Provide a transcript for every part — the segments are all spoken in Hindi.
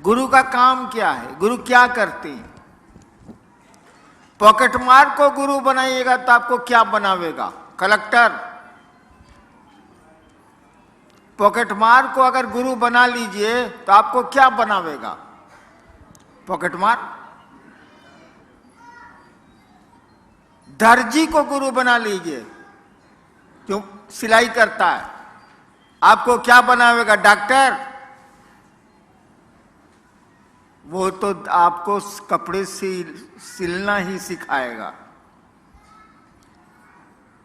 गुरु का काम क्या है, गुरु क्या करते हैं? पॉकेटमार को गुरु बनाइएगा तो आपको क्या बनावेगा? कलेक्टर। पॉकेटमार को अगर गुरु बना लीजिए तो आपको क्या बनावेगा? पॉकेटमार। दर्जी को गुरु बना लीजिए जो सिलाई करता है, आपको क्या बनावेगा? डॉक्टर। वो तो आपको कपड़े सिलना ही सिखाएगा।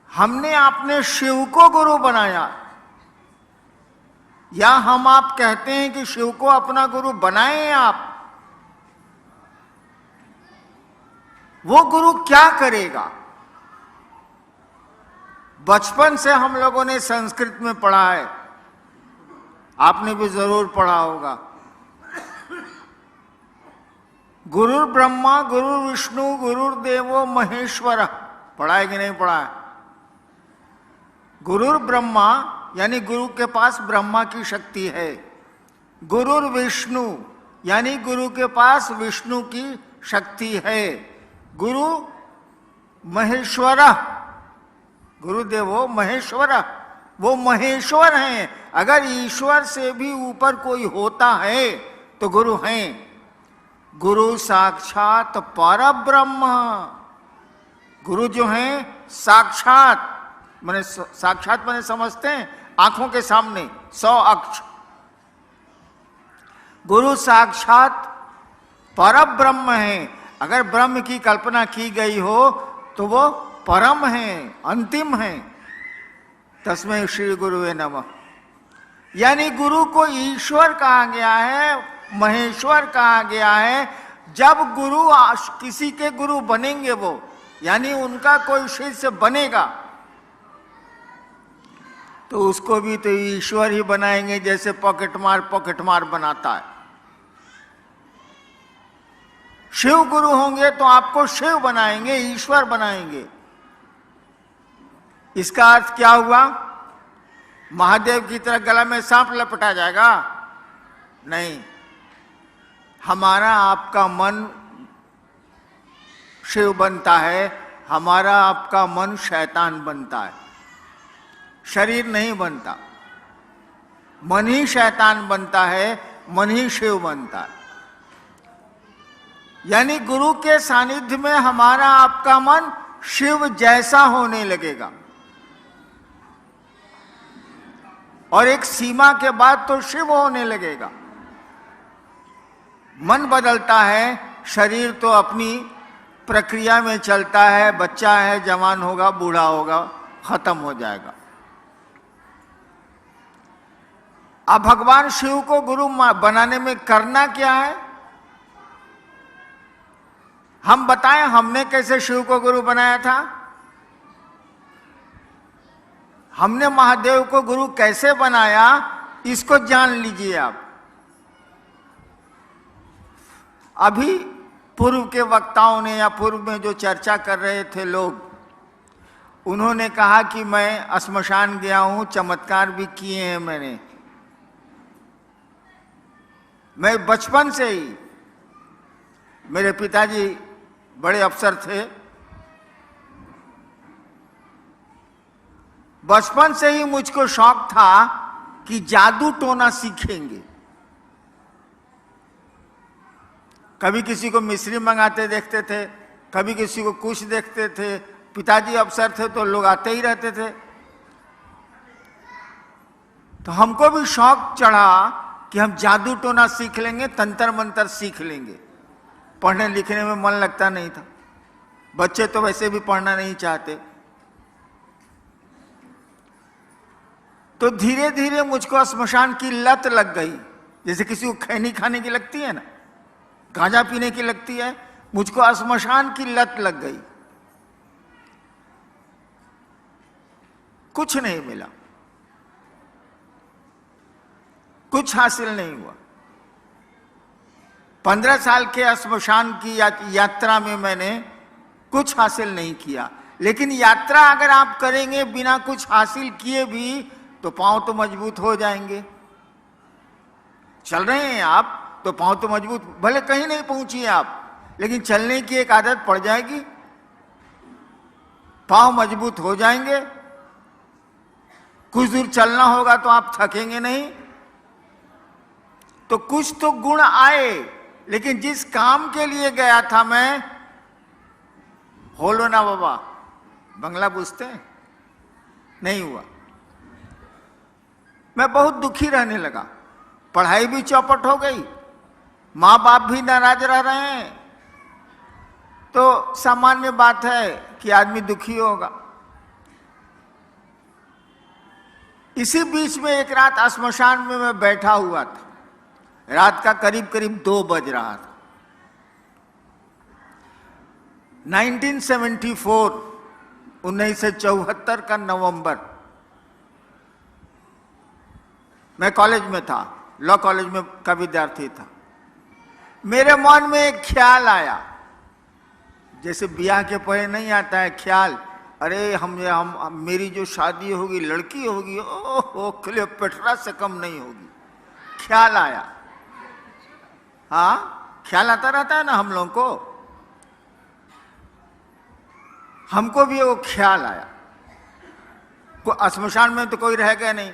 हमने आपने शिव को गुरु बनाया, या हम आप कहते हैं कि शिव को अपना गुरु बनाएं आप। वो गुरु क्या करेगा? बचपन से हम लोगों ने संस्कृत में पढ़ा है, आपने भी जरूर पढ़ा होगा। गुरु ब्रह्मा गुरु विष्णु गुरुर्देवो महेश्वर। पढ़ा है कि नहीं पढ़ा है? गुरु ब्रह्मा यानी गुरु के पास ब्रह्मा की शक्ति है। गुरुर विष्णु यानी गुरु के पास विष्णु की शक्ति है। गुरु महेश्वर, गुरुदेवो महेश्वर, वो महेश्वर हैं। अगर ईश्वर से भी ऊपर कोई होता है तो गुरु हैं। गुरु साक्षात परब्रह्म। गुरु जो हैं साक्षात, माने साक्षात माने समझते हैं, आंखों के सामने 100 अक्ष। गुरु साक्षात परब्रह्म है। अगर ब्रह्म की कल्पना की गई हो तो वो परम है, अंतिम है। तस्मै श्री गुरुवे नमः। यानी गुरु को ईश्वर कहा गया है, महेश्वर कहा गया है। जब गुरु किसी के गुरु बनेंगे वो, यानी उनका कोई शिष्य बनेगा, तो उसको भी तो ईश्वर ही बनाएंगे, जैसे पॉकेटमार बनाता है। शिव गुरु होंगे तो आपको शिव बनाएंगे, ईश्वर बनाएंगे। इसका अर्थ क्या हुआ? महादेव की तरह गला में सांप लपटा जाएगा? नहीं। हमारा आपका मन शिव बनता है, हमारा आपका मन शैतान बनता है, शरीर नहीं बनता। मन ही शैतान बनता है, मन ही शिव बनता है। यानी गुरु के सानिध्य में हमारा आपका मन शिव जैसा होने लगेगा, और एक सीमा के बाद तो शिव होने लगेगा। मन बदलता है, शरीर तो अपनी प्रक्रिया में चलता है। बच्चा है, जवान होगा, बूढ़ा होगा, खत्म हो जाएगा। अब भगवान शिव को गुरु बनाने में करना क्या है? हम बताएं हमने कैसे शिव को गुरु बनाया था? हमने महादेव को गुरु कैसे बनाया, इसको जान लीजिए आप। अभी पूर्व के वक्ताओं ने या पूर्व में जो चर्चा कर रहे थे लोग, उन्होंने कहा कि मैं श्मशान गया हूं, चमत्कार भी किए हैं मैंने। मैं बचपन से ही, मेरे पिताजी बड़े अफसर थे, बचपन से ही मुझको शौक था कि जादू टोना सीखेंगे। कभी किसी को मिस्री मंगाते देखते थे, कभी किसी को कुछ देखते थे। पिताजी अफसर थे तो लोग आते ही रहते थे। तो हमको भी शौक चढ़ा कि हम जादू टोना सीख लेंगे, तंत्र मंत्र सीख लेंगे। पढ़ने लिखने में मन लगता नहीं था, बच्चे तो वैसे भी पढ़ना नहीं चाहते। तो धीरे धीरे मुझको श्मशान की लत लग गई, जैसे किसी को खैनी खाने की लगती है ना, गांजा पीने की लगती है, मुझको श्मशान की लत लग गई। कुछ नहीं मिला, कुछ हासिल नहीं हुआ। 15 साल के श्मशान की यात्रा में मैंने कुछ हासिल नहीं किया। लेकिन यात्रा अगर आप करेंगे बिना कुछ हासिल किए भी, तो पांव तो मजबूत हो जाएंगे। चल रहे हैं आप, तो पांव तो मजबूत, भले कहीं नहीं पहुंचिए आप, लेकिन चलने की एक आदत पड़ जाएगी, पांव मजबूत हो जाएंगे, कुछ दूर चलना होगा तो आप थकेंगे नहीं। तो कुछ तो गुण आए, लेकिन जिस काम के लिए गया था मैं, होलो ना बाबा, बंगला पूछते हैं, नहीं हुआ। मैं बहुत दुखी रहने लगा, पढ़ाई भी चौपट हो गई, माँ बाप भी नाराज रह रहे हैं, तो सामान्य बात है कि आदमी दुखी होगा। इसी बीच में एक रात श्मशान में मैं बैठा हुआ था, रात का करीब करीब 2 बज रहा था। 1974 का नवंबर, मैं कॉलेज में था, लॉ कॉलेज में का विद्यार्थी था। मेरे मन में एक ख्याल आया, जैसे ब्याह के पहले नहीं आता है ख्याल, अरे हम मेरी जो शादी होगी लड़की होगी, ओहो क्लियोपेट्रा से कम नहीं होगी। ख्याल आया, हाँ ख्याल आता रहता है ना हम लोगों को, हमको भी वो ख्याल आया। श्मशान में तो कोई रहेगा नहीं,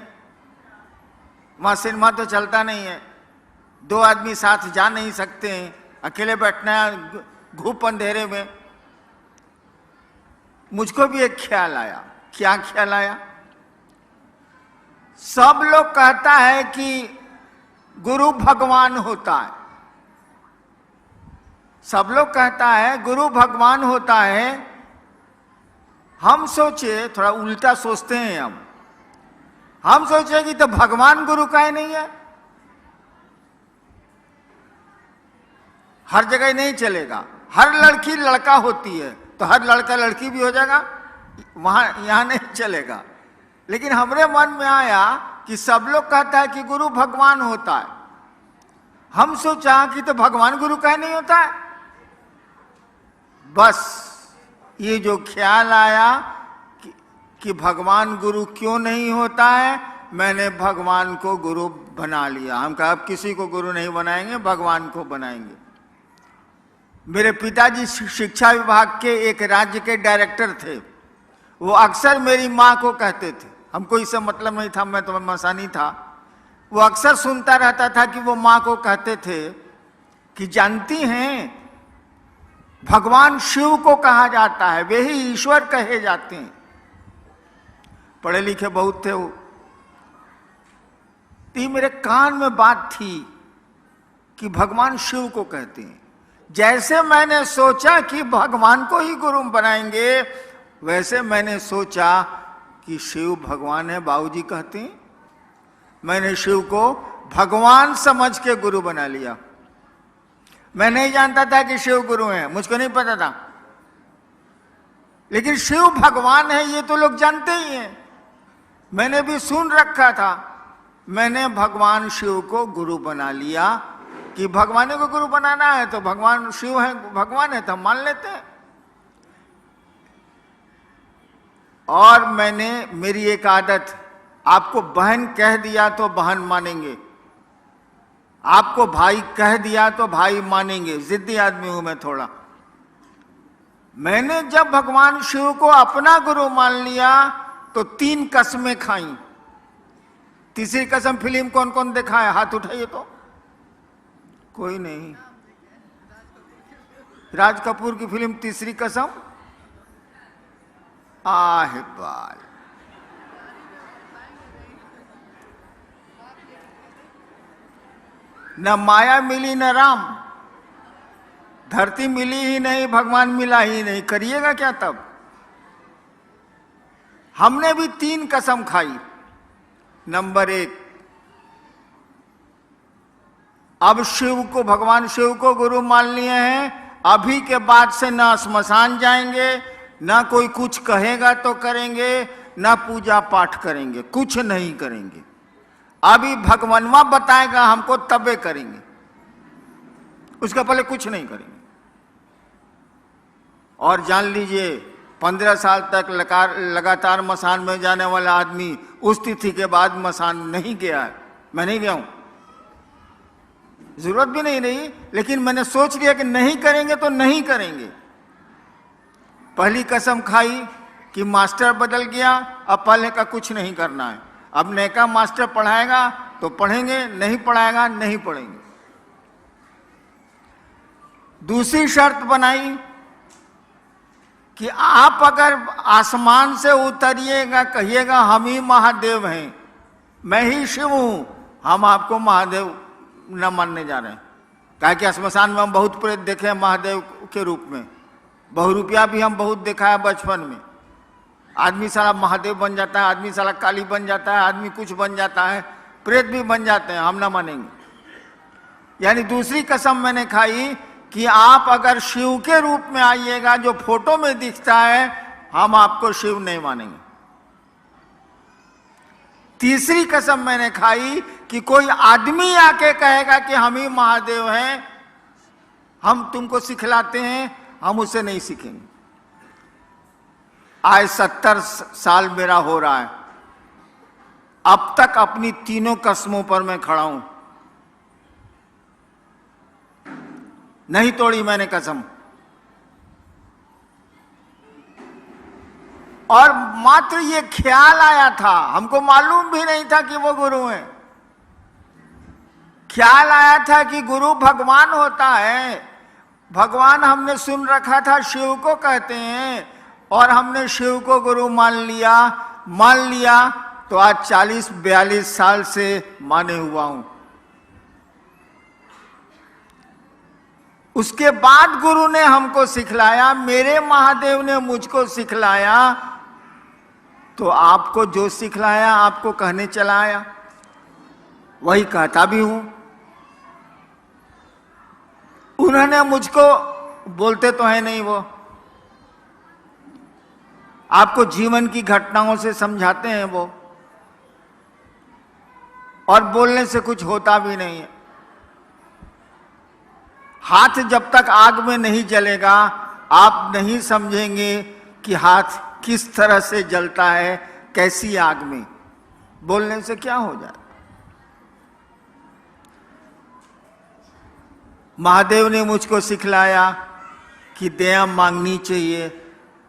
वहां सिनेमा तो चलता नहीं है, 2 आदमी साथ जा नहीं सकते हैं, अकेले बैठना है घूप अंधेरे में। मुझको भी एक ख्याल आया। क्या ख्याल आया? सब लोग कहता है कि गुरु भगवान होता है, सब लोग कहता है गुरु भगवान होता है। हम सोचे, थोड़ा उल्टा सोचते हैं हम सोचे कि तो भगवान गुरु का ही नहीं है, हर जगह नहीं चलेगा। हर लड़की लड़का होती है तो हर लड़का लड़की भी हो जाएगा, वहां यहां नहीं चलेगा। लेकिन हमरे मन में आया कि सब लोग कहता है कि गुरु भगवान होता है, हम सोचा कि तो भगवान गुरु का ही नहीं होता है। बस ये जो ख्याल आया कि भगवान गुरु क्यों नहीं होता है, मैंने भगवान को गुरु बना लिया। हम कहा अब किसी को गुरु नहीं बनाएंगे, भगवान को बनाएंगे। मेरे पिताजी शिक्षा विभाग के एक राज्य के डायरेक्टर थे, वो अक्सर मेरी माँ को कहते थे, हमको इससे मतलब नहीं था, मैं तो मसानी था, वो अक्सर सुनता रहता था कि वो माँ को कहते थे कि जानती हैं भगवान शिव को कहा जाता है, वे ही ईश्वर कहे जाते हैं। पढ़े लिखे बहुत थे वो। तो मेरे कान में बात थी कि भगवान शिव को कहते हैं। जैसे मैंने सोचा कि भगवान को ही गुरु बनाएंगे, वैसे मैंने सोचा कि शिव भगवान है, बाबूजी कहते हैं। मैंने शिव को भगवान समझ के गुरु बना लिया। मैं नहीं जानता था कि शिव गुरु हैं, मुझको नहीं पता था, लेकिन शिव भगवान है ये तो लोग जानते ही हैं, मैंने भी सुन रखा था। मैंने भगवान शिव को गुरु बना लिया कि भगवान को गुरु बनाना है तो भगवान शिव है, भगवान है तो हम मान लेते हैं। और मैंने, मेरी एक आदत, आपको बहन कह दिया तो बहन मानेंगे, आपको भाई कह दिया तो भाई मानेंगे, जिद्दी आदमी हूं मैं थोड़ा। मैंने जब भगवान शिव को अपना गुरु मान लिया तो 3 कसमें खाई। तीसरी कसम फिल्म कौन कौन देखा है, हाथ उठाइए तो। कोई नहीं। राज कपूर की फिल्म तीसरी कसम, आहे बाल। न माया मिली न राम, धरती मिली ही नहीं, भगवान मिला ही नहीं, करिएगा क्या तब? हमने भी 3 कसम खाई। नंबर 1, अब शिव को, भगवान शिव को गुरु मान लिए हैं, अभी के बाद से ना श्मशान जाएंगे, ना कोई कुछ कहेगा तो करेंगे, ना पूजा पाठ करेंगे, कुछ नहीं करेंगे। अभी भगवानवा बताएगा हमको तबे करेंगे, उसका पहले कुछ नहीं करेंगे। और जान लीजिए 15 साल तक लगातार मसान में जाने वाला आदमी उस तिथि के बाद मसान नहीं गया है। मैं नहीं गया हूं। जरूरत भी नहीं रही, लेकिन मैंने सोच लिया कि नहीं करेंगे तो नहीं करेंगे। पहली कसम खाई कि मास्टर बदल गया, अब पहले का कुछ नहीं करना है। अब नए का मास्टर पढ़ाएगा तो पढ़ेंगे, नहीं पढ़ाएगा नहीं पढ़ेंगे। दूसरी शर्त बनाई कि आप अगर आसमान से उतरिएगा, कहिएगा हम ही महादेव हैं, मैं ही शिव हूं, हम आपको महादेव न मानने जा रहे हैं। काहे कि श्मशान में हम बहुत प्रेत देखे हैं महादेव के रूप में, बहुरूपिया भी हम बहुत देखा है बचपन में। आदमी साला महादेव बन जाता है, आदमी साला काली बन जाता है, आदमी कुछ बन जाता है, प्रेत भी बन जाते हैं, हम ना मानेंगे। यानी दूसरी कसम मैंने खाई कि आप अगर शिव के रूप में आइएगा, जो फोटो में दिखता है, हम आपको शिव नहीं मानेंगे। तीसरी कसम मैंने खाई कि कोई आदमी आके कहेगा कि हम ही महादेव हैं, हम तुमको सिखलाते हैं, हम उससे नहीं सीखेंगे। आज 70 साल मेरा हो रहा है, अब तक अपनी तीनों कसमों पर मैं खड़ा हूं, नहीं तोड़ी मैंने कसम। और मात्र ये ख्याल आया था, हमको मालूम भी नहीं था कि वो गुरु हैं। ख्याल आया था कि गुरु भगवान होता है। भगवान हमने सुन रखा था शिव को कहते हैं, और हमने शिव को गुरु मान लिया तो आज 40-42 साल से माने हुआ हूं। उसके बाद गुरु ने हमको सिखलाया, मेरे महादेव ने मुझको सिखलाया, तो आपको जो सिखलाया आपको कहने चला आया, वही कहता भी हूं। उन्होंने मुझको, बोलते तो है नहीं वो, आपको जीवन की घटनाओं से समझाते हैं वो, और बोलने से कुछ होता भी नहीं है। हाथ जब तक आग में नहीं जलेगा, आप नहीं समझेंगे कि हाथ किस तरह से जलता है, कैसी आग में। बोलने से क्या हो जाए। महादेव ने मुझको सिखलाया कि दया मांगनी चाहिए।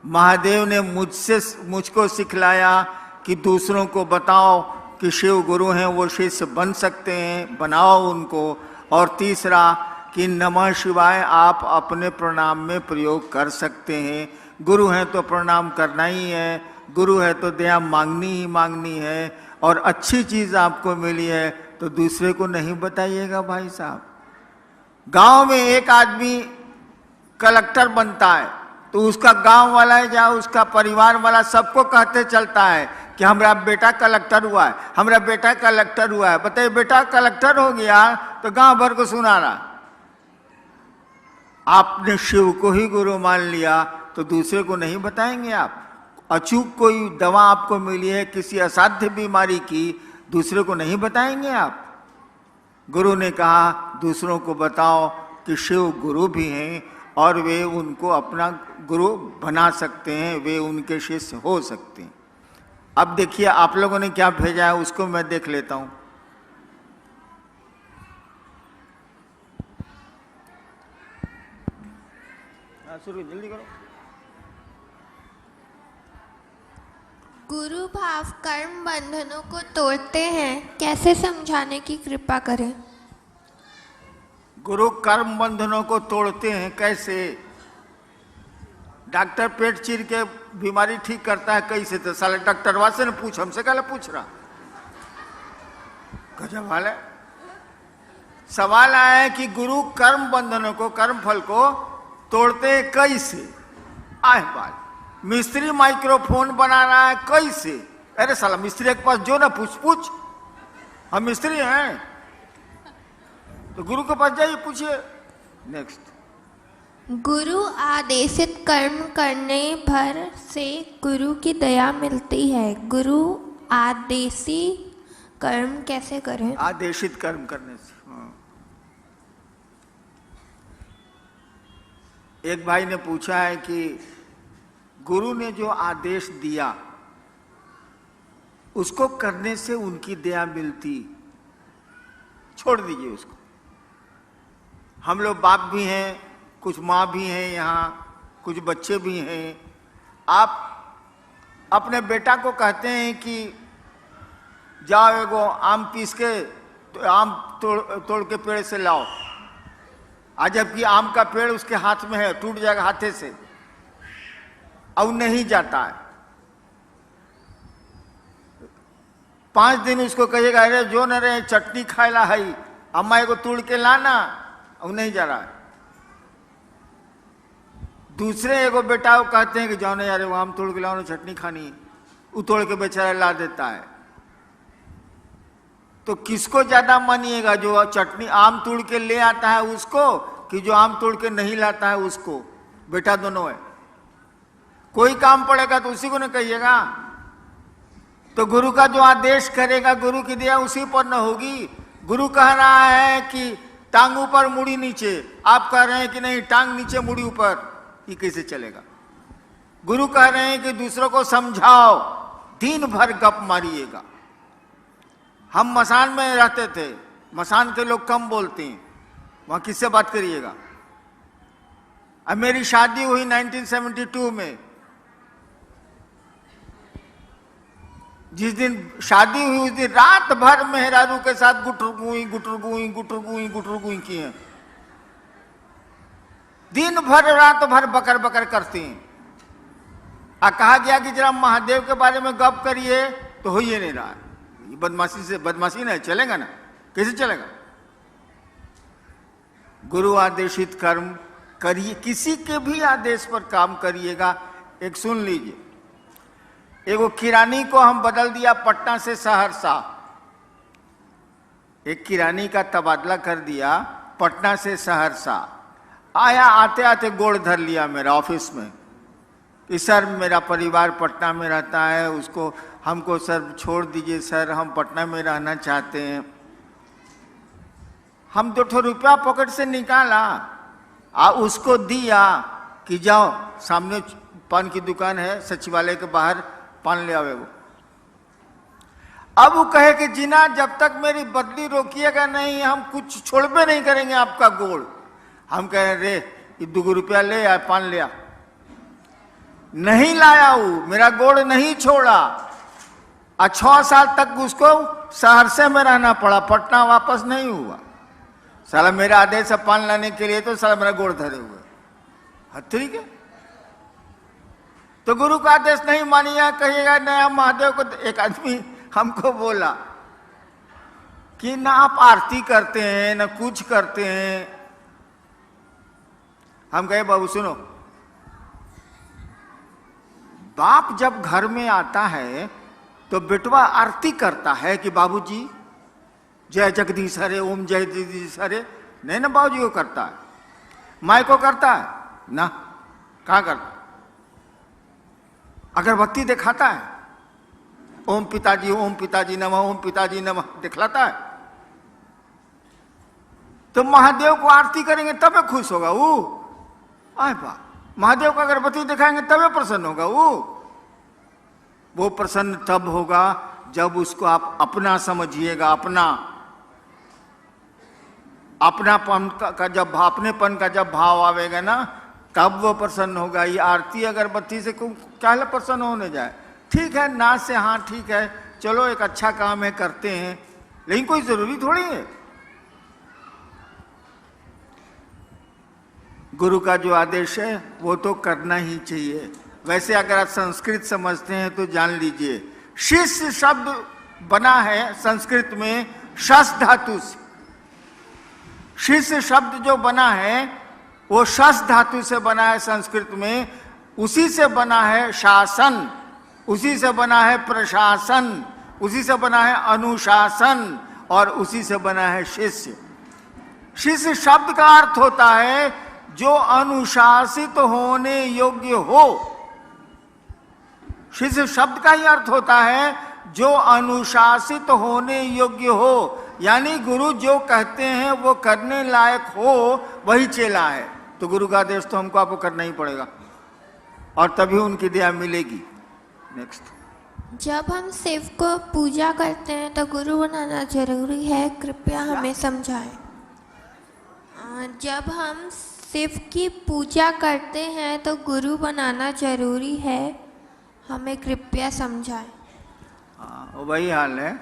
महादेव ने मुझको सिखलाया कि दूसरों को बताओ कि शिव गुरु हैं, वो शिष्य बन सकते हैं, बनाओ उनको। और तीसरा कि नमः शिवाय आप अपने प्रणाम में प्रयोग कर सकते हैं। गुरु हैं तो प्रणाम करना ही है, गुरु है तो दया मांगनी ही मांगनी है, और अच्छी चीज़ आपको मिली है तो दूसरे को नहीं बताइएगा भाई साहब। गांव में एक आदमी कलेक्टर बनता है तो उसका गांव वाला या उसका परिवार वाला सबको कहते चलता है कि हमारा बेटा कलेक्टर हुआ है, हमारा बेटा कलेक्टर हुआ है। बताइए, बेटा कलेक्टर हो गया तो गांव भर को सुना रहा। आपने शिव को ही गुरु मान लिया तो दूसरे को नहीं बताएंगे आप। अचूक कोई दवा आपको मिली है किसी असाध्य बीमारी की, दूसरे को नहीं बताएंगे आप। गुरु ने कहा दूसरों को बताओ कि शिव गुरु भी हैं और वे उनको अपना गुरु बना सकते हैं, वे उनके शिष्य हो सकते हैं। अब देखिए आप लोगों ने क्या भेजा है, उसको मैं देख लेता हूं। शुरू जल्दी करो। गुरु भाव कर्म बंधनों को तोड़ते हैं, कैसे समझाने की कृपा करें। गुरु कर्म बंधनों को तोड़ते हैं कैसे? डॉक्टर पेट चीर के बीमारी ठीक करता है कैसे? तो साले डॉक्टरवा से न पूछ, हमसे क्या पूछ रहा। गजब हाल है। सवाल आया है कि गुरु कर्म बंधनों को, कर्म फल को तोड़ते हैं कैसे? आए बात, मिस्त्री माइक्रोफोन बना रहा है कैसे? अरे साला मिस्त्री के पास जो ना पूछ, हम मिस्त्री हैं तो गुरु के पास जाइए, पूछिए। नेक्स्ट, गुरु आदेशित कर्म करने भर से गुरु की दया मिलती है। गुरु आदेशी कर्म कैसे करें? आदेशित कर्म करने से। एक भाई ने पूछा है कि गुरु ने जो आदेश दिया उसको करने से उनकी दया मिलती, छोड़ दीजिए उसको। हम लोग बाप भी हैं, कुछ माँ भी हैं, यहाँ कुछ बच्चे भी हैं। आप अपने बेटा को कहते हैं कि जाओ एगो आम पीस के तो आम तोड़ के पेड़ से लाओ, आज जबकि आम का पेड़ उसके हाथ में है, टूट जाएगा हाथे से, और नहीं जाता है। 5 दिन उसको कहिएगा अरे जो न रहे चटनी खाएला है, अम्मा को तोड़ के लाना, और नहीं जा रहा है। दूसरे एगो बेटा को कहते हैं कि जाओ ना यार वो आम तोड़ के लाओ ना, चटनी खानी, वो तोड़ के बेचारा ला देता है। तो किसको ज्यादा मानिएगा, जो चटनी आम तोड़ के ले आता है उसको, कि जो आम तोड़ के नहीं लाता है उसको? बेटा दोनों है, कोई काम पड़ेगा तो उसी को न कहिएगा। तो गुरु का जो आदेश करेगा, गुरु की दया उसी पर न होगी। गुरु कह रहा है कि टांग ऊपर मुड़ी नीचे, आप कह रहे हैं कि नहीं टांग नीचे मुड़ी ऊपर, ये कैसे चलेगा? गुरु कह रहे हैं कि दूसरों को समझाओ, दिन भर गप मारिएगा। हम मसान में रहते थे, मसान के लोग कम बोलते हैं, वहां किससे बात करिएगा? अब मेरी शादी हुई 1972 में, जिस दिन शादी हुई उस दिन रात भर मेहरारू के साथ गुटर गुई की हैं। दिन भर रात भर बकर बकर करती हैं। कहा गया कि जरा महादेव के बारे में गप करिए, तो हो ही नहीं रहा है। ये बदमाशी नहीं चलेगा ना, कैसे चलेगा? गुरु आदेशित कर्म करिए, किसी के भी आदेश पर काम करिएगा। एक सुन लीजिए, एगो किरानी को हम बदल दिया पटना से सहरसा, एक किरानी का तबादला कर दिया पटना से सहरसा। आया, आते आते गोड़ धर लिया मेरा ऑफिस में कि सर मेरा परिवार पटना में रहता है, उसको हमको सर छोड़ दीजिए सर, हम पटना में रहना चाहते हैं। हम 2 रुपया पॉकेट से निकाला उसको दिया कि जाओ सामने पान की दुकान है सचिवालय के बाहर, पान ले आवे वो। अब वो कहे कि जीना जब तक मेरी बदली रोकिएगा नहीं, हम कुछ छोड़बे नहीं करेंगे आपका गोड़। हम कहे रे ये 2 रुपया ले आए, पान ले आ। नहीं लाया, वो मेरा गोड़ नहीं छोड़ा। 6 साल तक उसको सहरसे में रहना पड़ा, पटना वापस नहीं हुआ। साला मेरा आदेश है पान लाने के लिए, तो साला मेरा गोड़ धरे हुए। ठीक है, तो गुरु का आदेश नहीं मानिएगा, कहिएगा नया महादेव को। एक आदमी हमको बोला कि ना आप आरती करते हैं ना कुछ करते हैं। हम कहे बाबू सुनो, बाप जब घर में आता है तो बेटवा आरती करता है कि बाबूजी जय जगदीश हरे, ओम जय जगदीश हरे। नहीं ना बाबूजी को करता है, माई को करता है ना, कहाँ करता? अगरबत्ती दिखाता है, ओम पिताजी नमः, ओम पिताजी नमः दिखलाता है। तो महादेव को आरती करेंगे तबे खुश होगा वो। आए बा, महादेव को अगरबत्ती दिखाएंगे तबे प्रसन्न होगा वो प्रसन्न तब होगा जब उसको आप अपना समझिएगा। अपनापन का जब अपनेपन का जब भाव आवेगा ना, तब वो प्रसन्न होगा। ये आरती अगरबत्ती से क्या प्रसन्न होने जाए? ठीक है ना से हाँ ठीक है, चलो एक अच्छा काम है करते हैं, लेकिन कोई जरूरी थोड़ी है। गुरु का जो आदेश है वो तो करना ही चाहिए। वैसे अगर आप संस्कृत समझते हैं तो जान लीजिए, शिष्य शब्द बना है संस्कृत में शस धातु से। शिष्य शब्द जो बना है वो शस धातु से बना है संस्कृत में। उसी से बना है शासन, उसी से बना है प्रशासन, उसी से बना है अनुशासन, और उसी से बना है शिष्य। शिष्य शब्द का अर्थ होता है जो अनुशासित होने योग्य हो। शिष्य शब्द का ही अर्थ होता है जो अनुशासित होने योग्य हो, यानी गुरु जो कहते हैं वो करने लायक हो, वही चेला है। तो गुरु का आदेश तो हमको आपको करना ही पड़ेगा, और तभी उनकी दया मिलेगी। नेक्स्ट, जब हम शिव को पूजा करते हैं तो गुरु बनाना जरूरी है, कृपया हमें समझाएं। जब हम शिव की पूजा करते हैं तो गुरु बनाना जरूरी है, हमें कृपया समझाएं। हाँ, वही हाल है।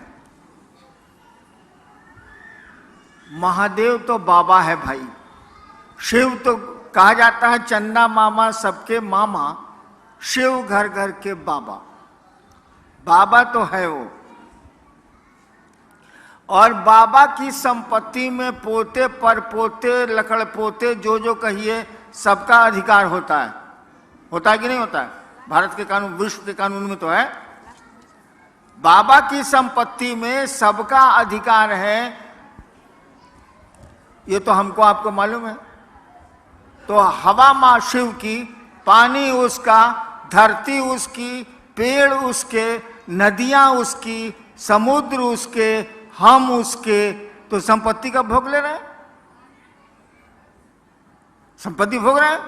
महादेव तो बाबा है भाई, शिव तो कहा जाता है चंदा मामा सबके मामा, शिव घर घर के बाबा। बाबा तो है वो, और बाबा की संपत्ति में पोते पर पोते लकड़ पोते जो जो कहिए सबका अधिकार होता है कि नहीं होता है? भारत के कानून, विश्व के कानून में तो है। बाबा की संपत्ति में सबका अधिकार है, ये तो हमको आपको मालूम है। तो हवा मां शिव की, पानी उसका, धरती उसकी, पेड़ उसके, नदियां उसकी, समुद्र उसके, हम उसके, तो संपत्ति का भोग ले रहे हैं, संपत्ति भोग रहे हैं।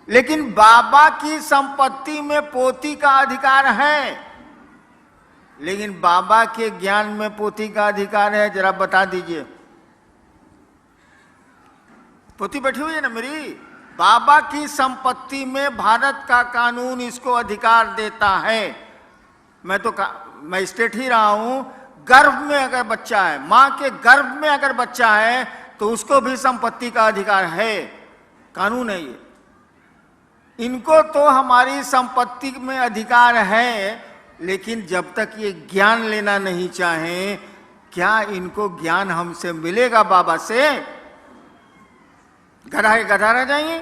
लेकिन बाबा की संपत्ति में पोती का अधिकार है, लेकिन बाबा के ज्ञान में पोती का अधिकार है? जरा बता दीजिए। पोती बैठी हुई है ना मेरी। बाबा की संपत्ति में भारत का कानून इसको अधिकार देता है। मैं स्टेट ही रहा हूं, गर्भ में अगर बच्चा है, मां के गर्भ में अगर बच्चा है तो उसको भी संपत्ति का अधिकार है, कानून है ये। इनको तो हमारी संपत्ति में अधिकार है, लेकिन जब तक ये ज्ञान लेना नहीं चाहें, क्या इनको ज्ञान हमसे मिलेगा बाबा से? गधा के गधा रह जाएंगे।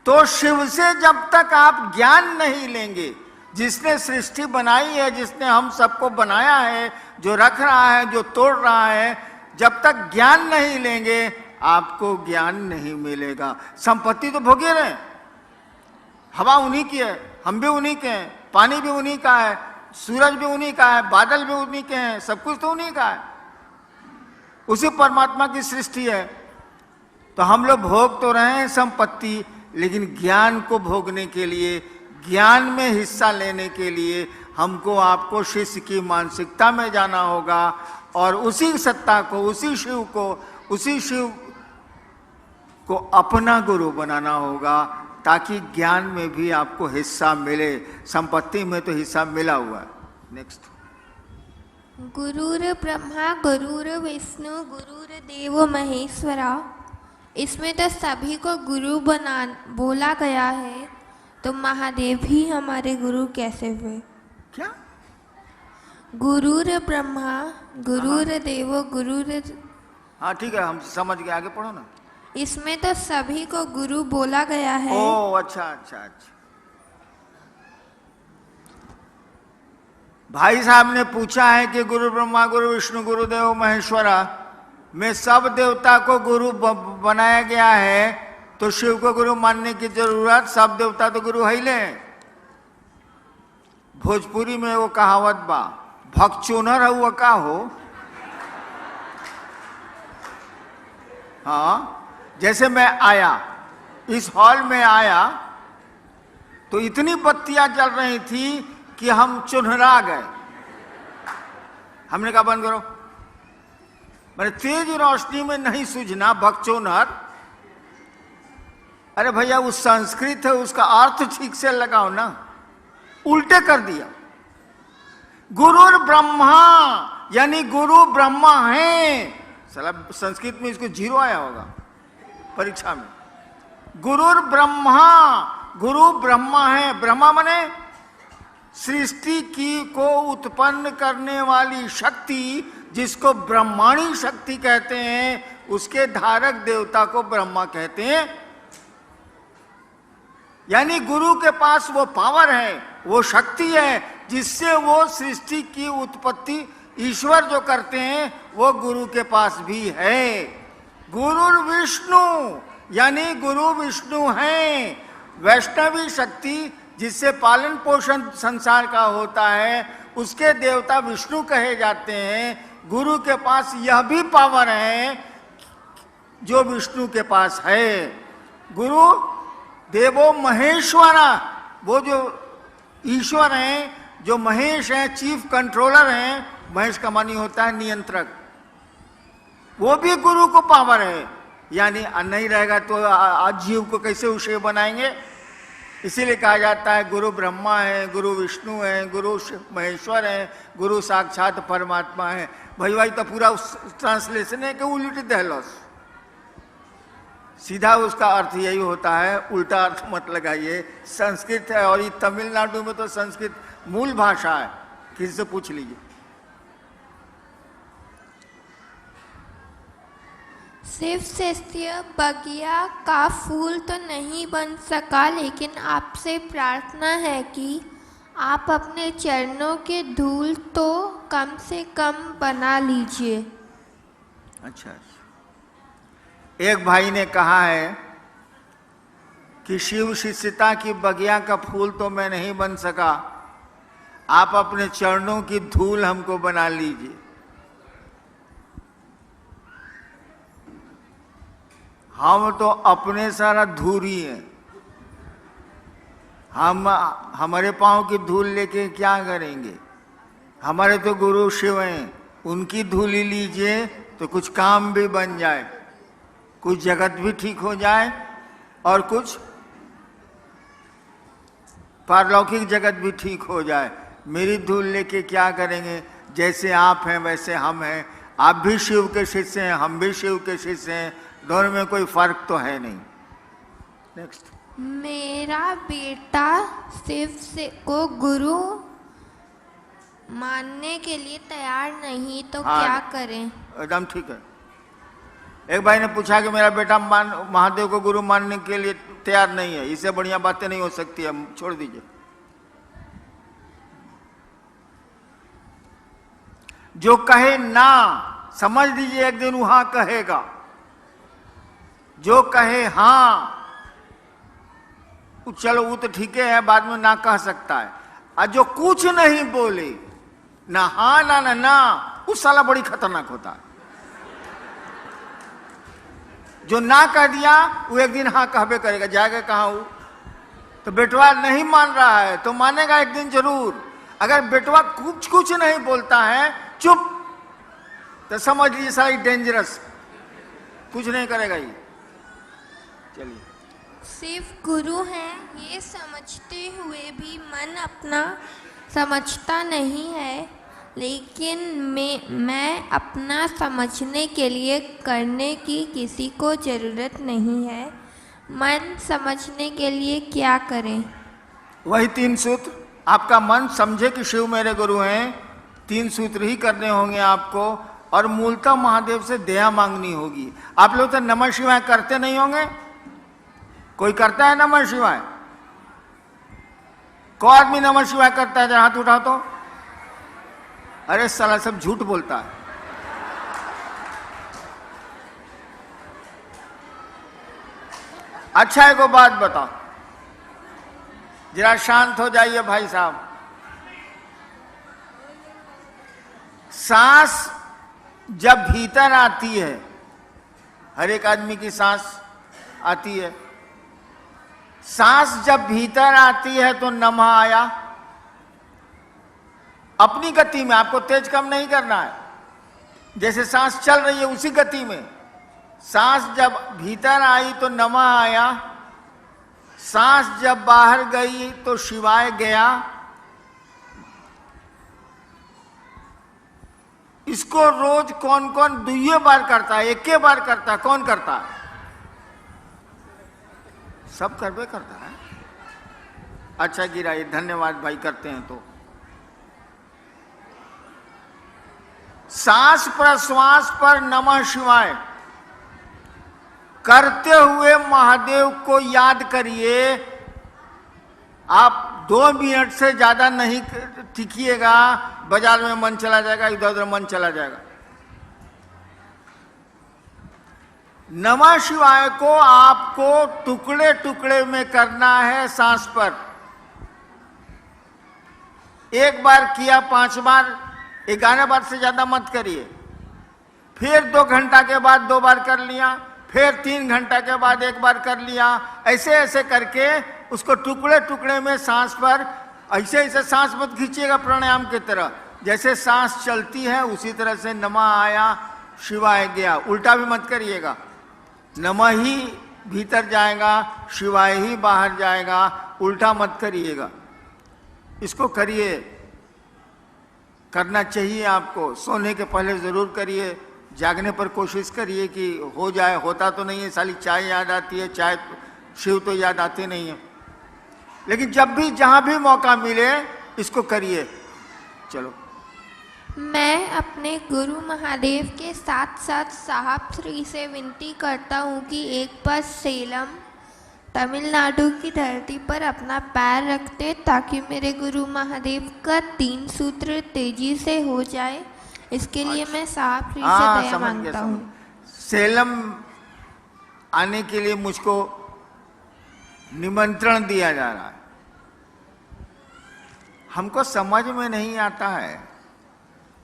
तो शिव से जब तक आप ज्ञान नहीं लेंगे, जिसने सृष्टि बनाई है, जिसने हम सबको बनाया है, जो रख रहा है, जो तोड़ रहा है, जब तक ज्ञान नहीं लेंगे आपको ज्ञान नहीं मिलेगा। संपत्ति तो भोगे रहे, हवा उन्हीं की है, हम भी उन्हीं के हैं, पानी भी उन्हीं का है, सूरज भी उन्हीं का है, बादल भी उन्हीं के हैं, सब कुछ तो उन्हीं का है, उसी परमात्मा की सृष्टि है। तो हम लोग भोग तो रहे हैं संपत्ति, लेकिन ज्ञान को भोगने के लिए, ज्ञान में हिस्सा लेने के लिए हमको आपको शिष्य की मानसिकता में जाना होगा और उसी सत्ता को, उसी शिव को अपना गुरु बनाना होगा, ताकि ज्ञान में भी आपको हिस्सा मिले। संपत्ति में तो हिस्सा मिला हुआ है। नेक्स्ट। गुरुर ब्रह्मा गुरुर विष्णु गुरुर देवो महेश्वरा, इसमें तो सभी को गुरु बोला गया है, तो महादेव ही हमारे गुरु कैसे हुए? क्या? गुरुर ब्रह्मा गुरुर देवो गुरुर, हाँ ठीक है, हम समझ गए, आगे पढ़ो ना। इसमें तो सभी को गुरु बोला गया है। ओ अच्छा। भाई साहब ने पूछा है कि गुरु ब्रह्मा गुरु विष्णु गुरुदेव महेश्वरा में सब देवता को गुरु बनाया गया है, तो शिव को गुरु मानने की जरूरत, सब देवता तो गुरु है ही ले। भोजपुरी में वो कहावत बा, भगचोनर हुआ का हो। हाँ, जैसे मैं आया, इस हॉल में आया तो इतनी बत्तियां जल रही थी कि हम चुनहरा गए। हमने कहा बंद करो, मैंने तेज रोशनी में नहीं सूझना, भगचोनर। अरे भैया वो संस्कृत है, उसका अर्थ ठीक से लगाओ ना, उल्टे कर दिया। गुरुर ब्रह्मा यानी गुरु ब्रह्मा है। साला संस्कृत में इसको 0 आया होगा परीक्षा में। गुरुर ब्रह्मा, गुरु ब्रह्मा है। ब्रह्मा माने सृष्टि की को उत्पन्न करने वाली शक्ति, जिसको ब्रह्माणी शक्ति कहते हैं, उसके धारक देवता को ब्रह्मा कहते हैं। यानी गुरु के पास वो पावर है, वो शक्ति है, जिससे वो सृष्टि की उत्पत्ति ईश्वर जो करते हैं वो गुरु के पास भी है। गुरु विष्णु यानी गुरु विष्णु हैं। वैष्णवी शक्ति जिससे पालन पोषण संसार का होता है, उसके देवता विष्णु कहे जाते हैं। गुरु के पास यह भी पावर है जो विष्णु के पास है। गुरु देवो महेश्वरा, वो जो ईश्वर हैं, जो महेश हैं, चीफ कंट्रोलर हैं। महेश का मानी होता है नियंत्रक, वो भी गुरु को पावर है। यानी नहीं रहेगा तो आज जीव को कैसे उसे बनाएंगे। इसीलिए कहा जाता है गुरु ब्रह्मा है, गुरु विष्णु है, गुरु महेश्वर है, गुरु साक्षात परमात्मा है। भाई तो पूरा ट्रांसलेशन है कि उल्टी दहलोस। सीधा उसका अर्थ यही होता है, उल्टा अर्थ मत लगाइए। संस्कृत है और ये तमिलनाडु में तो संस्कृत मूल भाषा है, किसी से पूछ लीजिए। शिव शिष्य बगिया का फूल तो नहीं बन सका, लेकिन आपसे प्रार्थना है कि आप अपने चरणों के धूल तो कम से कम बना लीजिए। अच्छा, एक भाई ने कहा है कि शिव शिष्यता की बगिया का फूल तो मैं नहीं बन सका, आप अपने चरणों की धूल हमको बना लीजिए। हम तो अपने सारा धूरी हैं, हम हमारे पाँव की धूल लेके क्या करेंगे। हमारे तो गुरु शिव हैं, उनकी धूल ही लीजिए तो कुछ काम भी बन जाए, कुछ जगत भी ठीक हो जाए और कुछ पारलौकिक जगत भी ठीक हो जाए। मेरी धूल लेके क्या करेंगे। जैसे आप हैं वैसे हम हैं, आप भी शिव के शिष्य हैं, हम भी शिव के शिष्य हैं, दोनों में कोई फर्क तो है नहीं। नेक्स्ट। मेरा बेटा शिव से को गुरु मानने के लिए तैयार नहीं, तो क्या करें। एकदम ठीक है। एक भाई ने पूछा कि मेरा बेटा महादेव को गुरु मानने के लिए तैयार नहीं है, इससे बढ़िया बातें नहीं हो सकती है, छोड़ दीजिए। जो कहे ना, समझ लीजिए एक दिन वहां कहेगा। जो कहे हाँ, चलो वो तो ठीक है, बाद में ना कह सकता है। और जो कुछ नहीं बोले, ना हाँ ना ना ना, उस साला बड़ी खतरनाक होता है। जो ना कह दिया वो एक दिन हाँ कहबे करेगा, जाएगा कहाँ वो। तो बेटवा नहीं मान रहा है तो मानेगा एक दिन जरूर। अगर बेटवा कुछ नहीं बोलता है, चुप, तो समझ लीजिए सारी डेंजरस, कुछ नहीं करेगा ये। चलिए। शिव गुरु हैं ये समझते हुए भी मन अपना समझता नहीं है, लेकिन मैं अपना समझने के लिए करने की किसी को ज़रूरत नहीं है। मन समझने के लिए क्या करें। वही 3 सूत्र। आपका मन समझे कि शिव मेरे गुरु हैं, 3 सूत्र ही करने होंगे आपको। और मूलतः महादेव से दया मांगनी होगी। आप लोग तो नमः शिवाय करते नहीं होंगे। कोई करता है नमः शिवाय? कोई आदमी नमः शिवाय करता है? हाथ उठाओ तो। अरे साला सब झूठ बोलता है। अच्छा एक बात बताओ, जरा शांत हो जाइए भाई साहब। सांस जब भीतर आती है, हर एक आदमी की सांस आती है, सांस जब भीतर आती है तो नमः आया। अपनी गति में, आपको तेज कम नहीं करना है, जैसे सांस चल रही है उसी गति में। सांस जब भीतर आई तो नमः आया, सांस जब बाहर गई तो शिवाय गया। इसको रोज कौन कौन 2 बार करता है, 1 बार करता है? कौन करता है? सब करबे करता है। अच्छा गिराइए, धन्यवाद भाई, करते हैं तो। सांस प्रश्वास पर नमः शिवाय करते हुए महादेव को याद करिए। आप 2 मिनट से ज्यादा नहीं टिकिएगा, बाजार में मन चला जाएगा, इधर उधर मन चला जाएगा। नमः शिवाय को आपको टुकड़े टुकड़े में करना है सांस पर। 1 बार किया, 5 बार, 11 बार से ज्यादा मत करिए। फिर 2 घंटा के बाद 2 बार कर लिया, फिर 3 घंटा के बाद 1 बार कर लिया। ऐसे ऐसे करके उसको टुकड़े टुकड़े में सांस पर, ऐसे ऐसे सांस मत खींचिएगा प्राणायाम की तरह। जैसे सांस चलती है उसी तरह से नमः आया, शिवाय गया, उल्टा भी मत करिएगा। नमः ही भीतर जाएगा, शिवाय ही बाहर जाएगा, उल्टा मत करिएगा। इसको करिए, करना चाहिए आपको। सोने के पहले जरूर करिए, जागने पर कोशिश करिए कि हो जाए। होता तो नहीं है, साली चाय याद आती है, चाय शिव तो याद आते नहीं है। लेकिन जब भी जहां भी मौका मिले इसको करिए। चलो। मैं अपने गुरु महादेव के साथ साथ साहब श्री से विनती करता हूँ कि एक बार सेलम तमिलनाडु की धरती पर अपना पैर रखते ताकि मेरे गुरु महादेव का 3 सूत्र तेजी से हो जाए। इसके लिए मैं साहब श्री से दया मांगता हूँ। सेलम आने के लिए मुझको निमंत्रण दिया जा रहा है। हमको समझ में नहीं आता है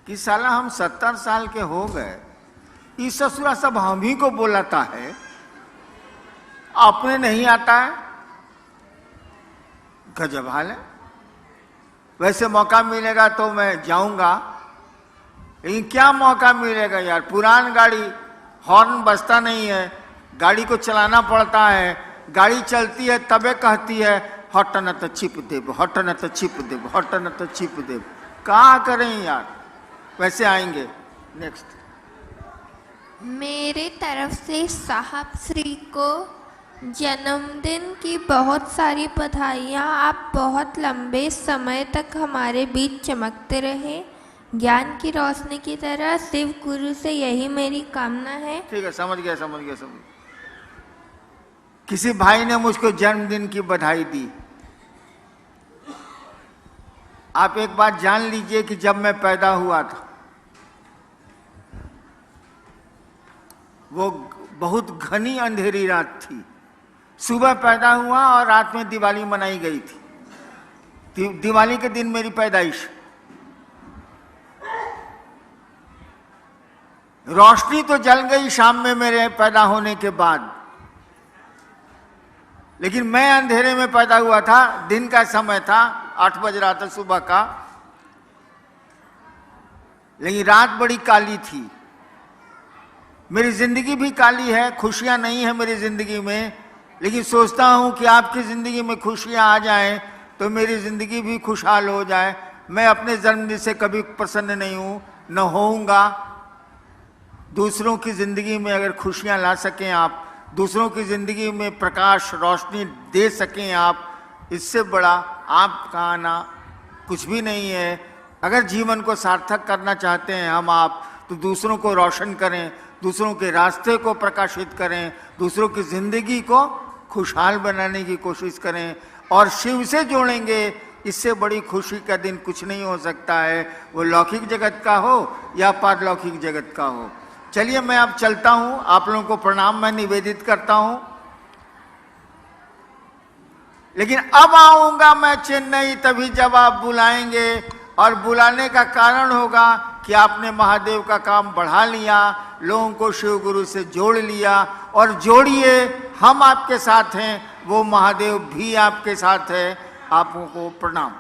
कि साला हम 70 साल के हो गए, इस ससुरा सब हम ही को बोलाता है, अपने नहीं आता है। गजब हाल है। वैसे मौका मिलेगा तो मैं जाऊंगा, लेकिन क्या मौका मिलेगा यार। पुरान गाड़ी, हॉर्न बजता नहीं है, गाड़ी को चलाना पड़ता है। गाड़ी चलती है तबे कहती है हट न तो चिप देव, हट न तो चिप देव, हट न तो चिप देव। क्या करें यार। वैसे आएंगे। नेक्स्ट। मेरे तरफ से साहब श्री को जन्मदिन की बहुत सारी बधाइयाँ। आप बहुत लंबे समय तक हमारे बीच चमकते रहे, ज्ञान की रोशनी की तरह। शिव गुरु से यही मेरी कामना है। ठीक है, समझ गया समझ गया समझ गया। किसी भाई ने मुझको जन्मदिन की बधाई दी। आप एक बात जान लीजिए कि जब मैं पैदा हुआ था वो बहुत घनी अंधेरी रात थी। सुबह पैदा हुआ और रात में दिवाली मनाई गई थी। दिवाली के दिन मेरी पैदाइश। रोशनी तो जल गई शाम में मेरे पैदा होने के बाद, लेकिन मैं अंधेरे में पैदा हुआ था। दिन का समय था, 8 बज रहा था सुबह का, लेकिन रात बड़ी काली थी। मेरी जिंदगी भी काली है, खुशियां नहीं है मेरी जिंदगी में, लेकिन सोचता हूं कि आपकी जिंदगी में खुशियां आ जाएं तो मेरी जिंदगी भी खुशहाल हो जाए। मैं अपने जन्मदिन से कभी प्रसन्न नहीं हूं, न होऊंगा। दूसरों की जिंदगी में अगर खुशियां ला सकें आप, दूसरों की जिंदगी में प्रकाश रोशनी दे सकें आप, इससे बड़ा आपका आना कुछ भी नहीं है। अगर जीवन को सार्थक करना चाहते हैं हम आप, तो दूसरों को रोशन करें, दूसरों के रास्ते को प्रकाशित करें, दूसरों की जिंदगी को खुशहाल बनाने की कोशिश करें और शिव से जोड़ेंगे। इससे बड़ी खुशी का दिन कुछ नहीं हो सकता है, वो लौकिक जगत का हो या पारलौकिक जगत का हो। चलिए मैं अब चलता हूं। आप लोगों को प्रणाम मैं निवेदित करता हूं। लेकिन अब आऊंगा मैं चेन्नई तभी जब आप बुलाएंगे, और बुलाने का कारण होगा कि आपने महादेव का काम बढ़ा लिया, लोगों को शिव गुरु से जोड़ लिया। और जोड़िए, हम आपके साथ हैं, वो महादेव भी आपके साथ है। आपको प्रणाम।